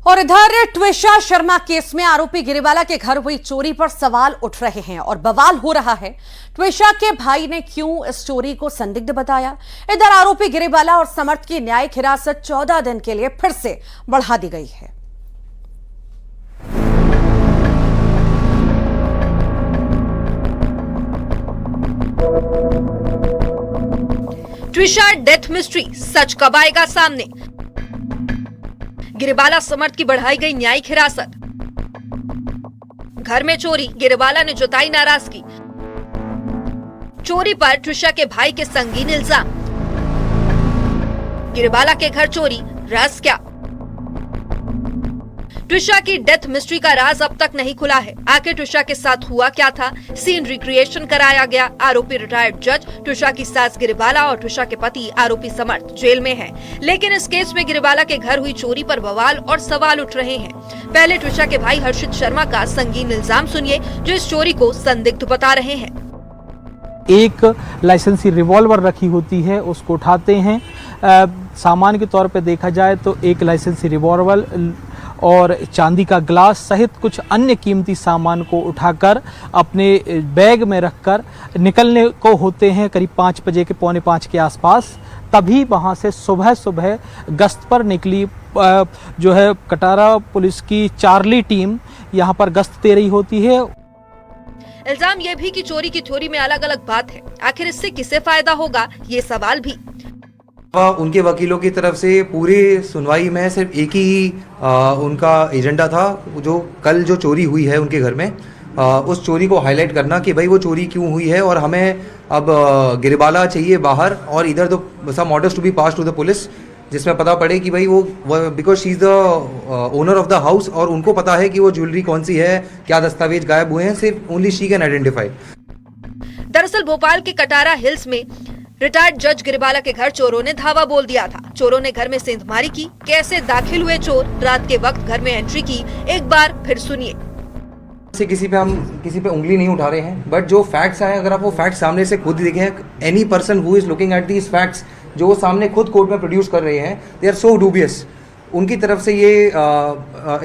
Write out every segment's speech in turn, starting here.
और इधर ट्विशा शर्मा केस में आरोपी गिरिबाला के घर हुई चोरी पर सवाल उठ रहे हैं और बवाल हो रहा है। ट्विशा के भाई ने क्यों इस चोरी को संदिग्ध बताया। इधर आरोपी गिरिबाला और समर्थ की न्यायिक हिरासत 14 दिन के लिए फिर से बढ़ा दी गई है। ट्विशा डेथ मिस्ट्री, सच कब आएगा सामने। गिरिबाला समर्थ की बढ़ाई गई न्यायिक हिरासत। घर में चोरी, गिरिबाला ने जताई नाराजगी। चोरी पर ट्विशा के भाई के संगीन इल्जाम। गिरिबाला के घर चोरी, राज क्या। ट्विशा की डेथ मिस्ट्री का राज अब तक नहीं खुला है। आखिर ट्विशा के साथ हुआ क्या था। सीन रिक्रिएशन कराया गया। आरोपी रिटायर्ड जज, ट्विशा की सास गिरिबाला और ट्विशा के पति आरोपी समर्थ जेल में हैं। लेकिन इस केस में गिरिबाला के घर हुई चोरी पर बवाल और सवाल उठ रहे हैं। पहले ट्विशा के भाई हर्षित शर्मा का संगीन इल्जाम सुनिए, जो इस चोरी को संदिग्ध बता रहे हैं। एक लाइसेंसी रिवॉल्वर रखी होती है, उसको उठाते हैं। सामान के तौर पे देखा जाए तो एक लाइसेंसी रिवॉल्वर और चांदी का ग्लास सहित कुछ अन्य कीमती सामान को उठाकर अपने बैग में रखकर निकलने को होते हैं करीब 5 बजे के 4:45 के आसपास। तभी वहां से सुबह सुबह गश्त पर निकली जो है कटारा पुलिस की चार्ली टीम यहां पर गश्त दे रही होती है। इल्जाम यह भी कि चोरी की थ्योरी में अलग अलग बात है। आखिर इससे किसे फायदा होगा, ये सवाल भी। उनके वकीलों की तरफ से पूरी सुनवाई में सिर्फ एक ही उनका एजेंडा था, जो कल जो चोरी हुई है उनके घर में, उस चोरी को हाईलाइट करना कि भाई वो चोरी क्यों हुई है और हमें अब गिरिबाला चाहिए बाहर और इधर तो some orders to be pass to the police, जिसमें पता पड़े कि भाई वो because she is the owner of the house और उनको पता है कि वो ज्वेलरी कौन सी है, क्या दस्तावेज गायब हुए हैं, सिर्फ ओनली शी कैन आइडेंटिफाई। दरअसल भोपाल के कटारा हिल्स में रिटायर्ड जज गिरिबाला के घर चोरों ने धावा बोल दिया था। चोरों ने घर में सेंधमारी की। कैसे दाखिल हुए चोर, रात के वक्त घर में एंट्री की, एक बार फिर सुनिए। किसी पे उंगली नहीं उठा रहे हैं, बट जो फैक्ट्स आए, अगर आप वो फैक्ट्स सामने से खुद देखें, any person who is looking at these facts, जो वो सामने खुद कोर्ट में प्रोड्यूस कर रहे हैं, दे आर सो डूबियस। उनकी तरफ से ये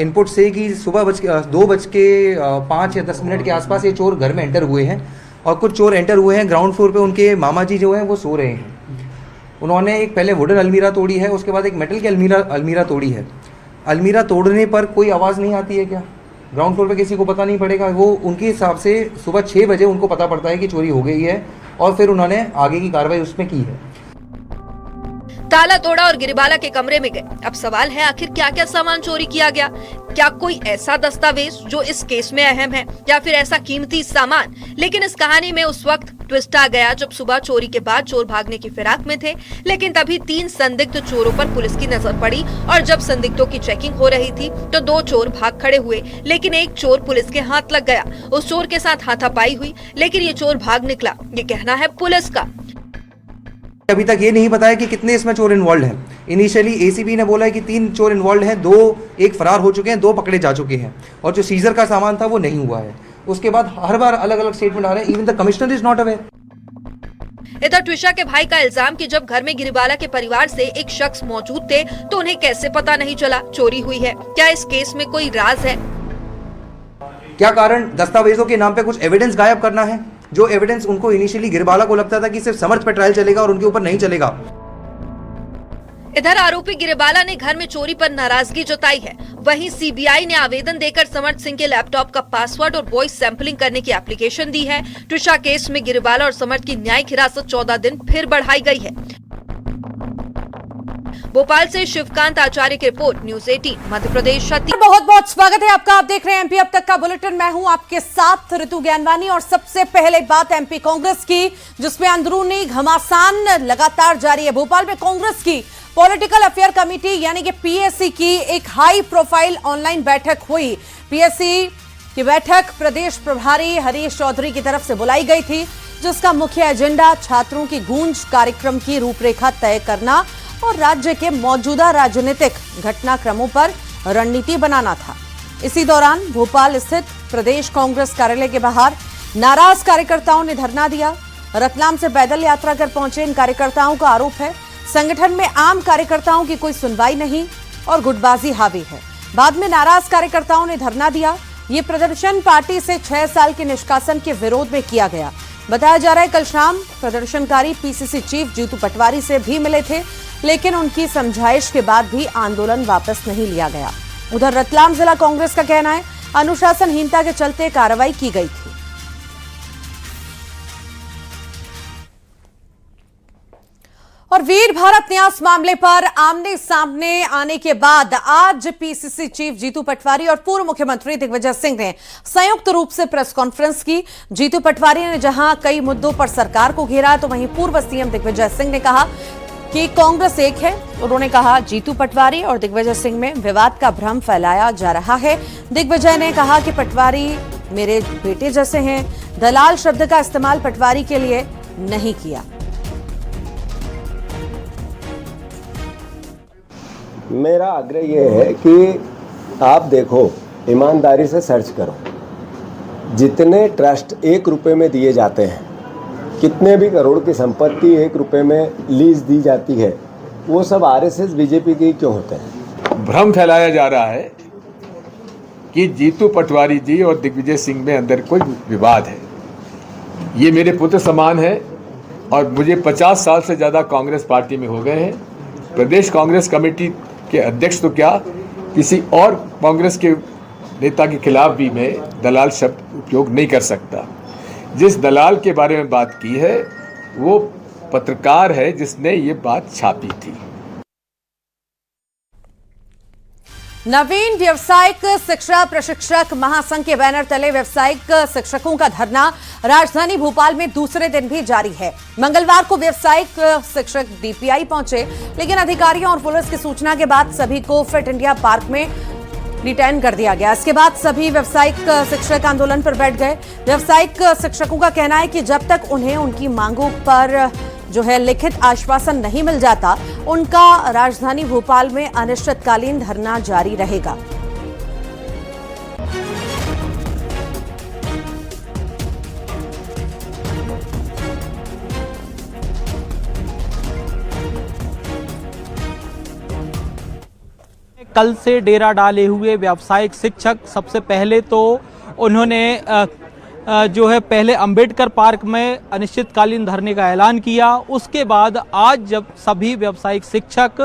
इनपुट से कि सुबह 2:05 या 10 मिनट के आसपास ये चोर घर में एंटर हुए हैं और कुछ चोर एंटर हुए हैं ग्राउंड फ्लोर पे, उनके मामा जी जो हैं वो सो रहे हैं। उन्होंने एक पहले वुडन अलमीरा तोड़ी है, उसके बाद एक मेटल की अलमीरा तोड़ी है। अलमीरा तोड़ने पर कोई आवाज़ नहीं आती है क्या? ग्राउंड फ्लोर पे किसी को पता नहीं पड़ेगा? वो उनके हिसाब से सुबह 6 बजे उनको पता पड़ता है कि चोरी हो गई है और फिर उन्होंने आगे की कार्रवाई उसमें की है। ताला तोड़ा और गिरिबाला के कमरे में गए। अब सवाल है, आखिर क्या क्या सामान चोरी किया गया। क्या कोई ऐसा दस्तावेज जो इस केस में अहम है, या फिर ऐसा कीमती सामान। लेकिन इस कहानी में उस वक्त ट्विस्ट आ गया जब सुबह चोरी के बाद चोर भागने की फिराक में थे। लेकिन तभी 3 संदिग्ध चोरों पर पुलिस की नजर पड़ी और जब संदिग्धों की चेकिंग हो रही थी तो 2 चोर भाग खड़े हुए, लेकिन एक चोर पुलिस के हाथ लग गया। उस चोर के साथ हाथापाई हुई, लेकिन ये चोर भाग निकला। ये कहना है पुलिस का। अभी तक ये नहीं पता है कि कितने इसमें चोर इन्वॉल्व हैं। इनिशियली एसीपी ने बोला है कि 3 चोर इन्वॉल्व हैं, 1 फरार हो चुके हैं, 2 पकड़े जा चुके हैं और जो सीजर का सामान था वो नहीं हुआ है। उसके बाद हर बार अलग अलग स्टेटमेंट आ रहे हैं। Even the commissioner is not aware. इधर ट्विशा के भाई का इल्जाम कि जब घर में गिरिबाला के परिवार से एक शख्स मौजूद थे तो उन्हें कैसे पता नहीं चला चोरी हुई है। क्या इस केस में कोई राज है? क्या कारण दस्तावेजों के नाम पे कुछ एविडेंस गायब करना है, जो एविडेंस उनको इनिशियली गिरिबाला को लगता था कि सिर्फ समर्थ पे ट्रायल चलेगा और उनके ऊपर नहीं चलेगा। इधर आरोपी गिरिबाला ने घर में चोरी पर नाराजगी जताई है। वहीं सीबीआई ने आवेदन देकर समर्थ सिंह के लैपटॉप का पासवर्ड और वॉइस सैंपलिंग करने की एप्लीकेशन दी है। ट्विशा केस में गिरिबाला और समर्थ की न्यायिक हिरासत 14 दिन फिर बढ़ाई गई है। भोपाल से शिवकांत आचार्य की रिपोर्ट, न्यूज़ 18 मध्य प्रदेश। बहुत बहुत स्वागत है आपका। आप देख रहे हैं एमपी अब तक का बुलेटिन। मैं हूं आपके साथ ऋतु ज्ञानवानी और सबसे पहले बात एमपी कांग्रेस की, जिसमें अंदरूनी घमासान लगातार जारी है। भोपाल में कांग्रेस की पॉलिटिकल अफेयर कमेटी यानी कि पीएसी की एक हाई प्रोफाइल ऑनलाइन बैठक हुई। पीएसी की बैठक प्रदेश प्रभारी हरीश चौधरी की तरफ से बुलाई गई थी, जिसका मुख्य एजेंडा छात्रों की गूंज कार्यक्रम की रूपरेखा तय करना और राज्य के मौजूदा राजनीतिक घटनाक्रमों पर रणनीति बनाना था। इसी दौरान भोपाल स्थित प्रदेश कांग्रेस कार्यालय के बाहर नाराज कार्यकर्ताओं ने धरना दिया। रतलाम से पैदल यात्रा कर पहुंचे इन कार्यकर्ताओं का आरोप है, संगठन में आम कार्यकर्ताओं की कोई सुनवाई नहीं और गुटबाजी हावी है। बाद में नाराज कार्यकर्ताओं ने धरना दिया। ये प्रदर्शन पार्टी से 6 साल के निष्कासन के विरोध में किया गया। बताया जा रहा है कल शाम प्रदर्शनकारी पीसीसी चीफ जीतू पटवारी से भी मिले थे, लेकिन उनकी समझाइश के बाद भी आंदोलन वापस नहीं लिया गया। उधर रतलाम जिला कांग्रेस का कहना है अनुशासनहीनता के चलते कार्रवाई की गई थी। और वीर भारत न्यास मामले पर आमने सामने आने के बाद आज पीसीसी चीफ जीतू पटवारी और पूर्व मुख्यमंत्री दिग्विजय सिंह ने संयुक्त रूप से प्रेस कॉन्फ्रेंस की। जीतू पटवारी ने जहां कई मुद्दों पर सरकार को घेरा, तो वहीं पूर्व सीएम दिग्विजय सिंह ने कहा कि कांग्रेस एक है। उन्होंने कहा जीतू पटवारी और दिग्विजय सिंह में विवाद का भ्रम फैलाया जा रहा है। दिग्विजय ने कहा कि पटवारी मेरे बेटे जैसे हैं। दलाल शब्द का इस्तेमाल पटवारी के लिए नहीं किया। मेरा आग्रह ये है कि आप देखो, ईमानदारी से सर्च करो, जितने ट्रस्ट 1 रुपए में दिए जाते हैं, कितने भी करोड़ की संपत्ति 1 रुपए में लीज दी जाती है, वो सब आरएसएस बीजेपी के क्यों होते हैं? भ्रम फैलाया जा रहा है कि जीतू पटवारी जी और दिग्विजय सिंह में अंदर कोई विवाद है। ये मेरे पुत्र समान है और मुझे 50 साल से ज़्यादा कांग्रेस पार्टी में हो गए हैं। प्रदेश कांग्रेस कमेटी के अध्यक्ष तो क्या, किसी और कांग्रेस के नेता के खिलाफ भी मैं दलाल शब्द उपयोग नहीं कर सकता। जिस दलाल के बारे में बात की है वो पत्रकार है जिसने ये बात छापी थी। नवीन व्यावसायिक शिक्षा प्रशिक्षक महासंघ के बैनर तले व्यावसायिक शिक्षकों का धरना राजधानी भोपाल में दूसरे दिन भी जारी है। मंगलवार को व्यावसायिक शिक्षक डीपीआई पहुंचे, लेकिन अधिकारियों और पुलिस की सूचना के बाद सभी को फिट इंडिया पार्क में डिटेन कर दिया गया। इसके बाद सभी व्यावसायिक शिक्षक आंदोलन पर बैठ गए। व्यावसायिक शिक्षकों का कहना है कि जब तक उन्हें उनकी मांगों पर जो है लिखित आश्वासन नहीं मिल जाता, उनका राजधानी भोपाल में अनिश्चितकालीन धरना जारी रहेगा। कल से डेरा डाले हुए व्यावसायिक शिक्षक सबसे पहले तो उन्होंने जो है पहले अंबेडकर पार्क में अनिश्चितकालीन धरने का ऐलान किया। उसके बाद आज जब सभी व्यावसायिक शिक्षक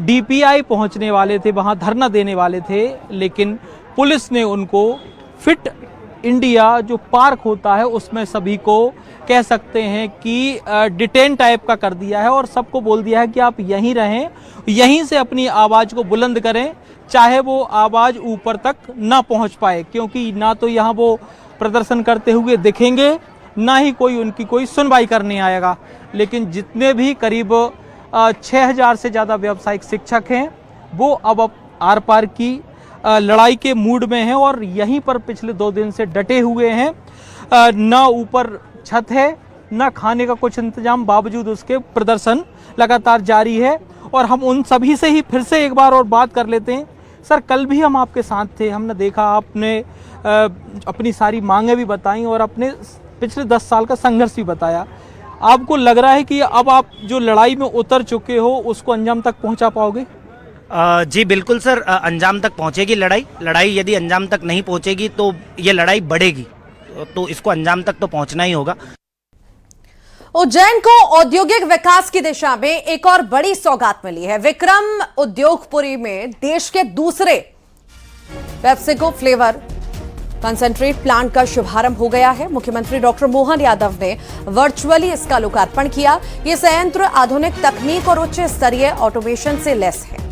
डीपीआई पहुंचने वाले थे, वहां धरना देने वाले थे, लेकिन पुलिस ने उनको फिट इंडिया जो पार्क होता है उसमें सभी को कह सकते हैं कि डिटेन टाइप का कर दिया है और सबको बोल दिया है कि आप यहीं रहें, यहीं से अपनी आवाज़ को बुलंद करें, चाहे वो आवाज़ ऊपर तक ना पहुंच पाए, क्योंकि ना तो यहाँ वो प्रदर्शन करते हुए दिखेंगे, ना ही कोई उनकी कोई सुनवाई करने आएगा। लेकिन जितने भी करीब 6000 से ज़्यादा व्यावसायिक शिक्षक हैं वो अब आर पार की लड़ाई के मूड में हैं और यहीं पर पिछले 2 दिन से डटे हुए हैं। ना ऊपर छत है, ना खाने का कुछ इंतजाम, बावजूद उसके प्रदर्शन लगातार जारी है। और हम उन सभी से ही फिर से एक बार और बात कर लेते हैं। सर, कल भी हम आपके साथ थे, हमने देखा आपने अपनी सारी मांगें भी बताई और अपने पिछले 10 साल का संघर्ष भी बताया। आपको लग रहा है कि अब आप जो लड़ाई में उतर चुके हो उसको अंजाम तक पहुंचा पाओगे? जी बिल्कुल सर, अंजाम तक पहुंचेगी लड़ाई यदि अंजाम तक नहीं पहुंचेगी तो ये लड़ाई बढ़ेगी, तो इसको अंजाम तक तो पहुंचना ही होगा। उज्जैन को औद्योगिक विकास की दिशा में एक और बड़ी सौगात मिली है। विक्रम उद्योगपुरी में देश के दूसरे पेप्सिको फ्लेवर कंसंट्रेट प्लांट का शुभारंभ हो गया है। मुख्यमंत्री डॉक्टर मोहन यादव ने वर्चुअली इसका लोकार्पण किया। यह संयंत्र आधुनिक तकनीक और उच्च स्तरीय ऑटोमेशन से लैस है।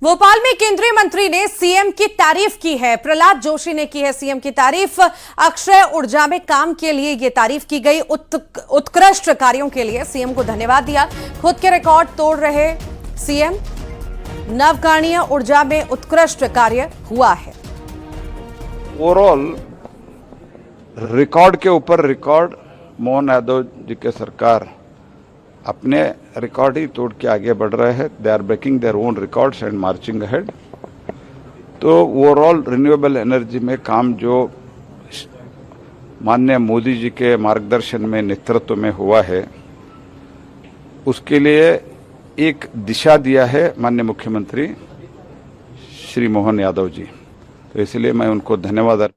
भोपाल में केंद्रीय मंत्री ने सीएम की तारीफ की है। प्रहलाद जोशी ने की है सीएम की तारीफ। अक्षय ऊर्जा में काम के लिए यह तारीफ की गई। उत्कृष्ट कार्यों के लिए सीएम को धन्यवाद दिया। खुद के रिकॉर्ड तोड़ रहे सीएम, नवकरणीय ऊर्जा में उत्कृष्ट कार्य हुआ है। ओवरऑल रिकॉर्ड के ऊपर रिकॉर्ड मोहन यादव जी के सरकार अपने रिकॉर्ड ही तोड़ के आगे बढ़ रहे हैं। They are breaking their own records and marching ahead. तो ओवरऑल रिन्यूएबल एनर्जी में काम जो माननीय मोदी जी के मार्गदर्शन में नेतृत्व में हुआ है, उसके लिए एक दिशा दिया है माननीय मुख्यमंत्री श्री मोहन यादव जी। तो इसलिए मैं उनको धन्यवाद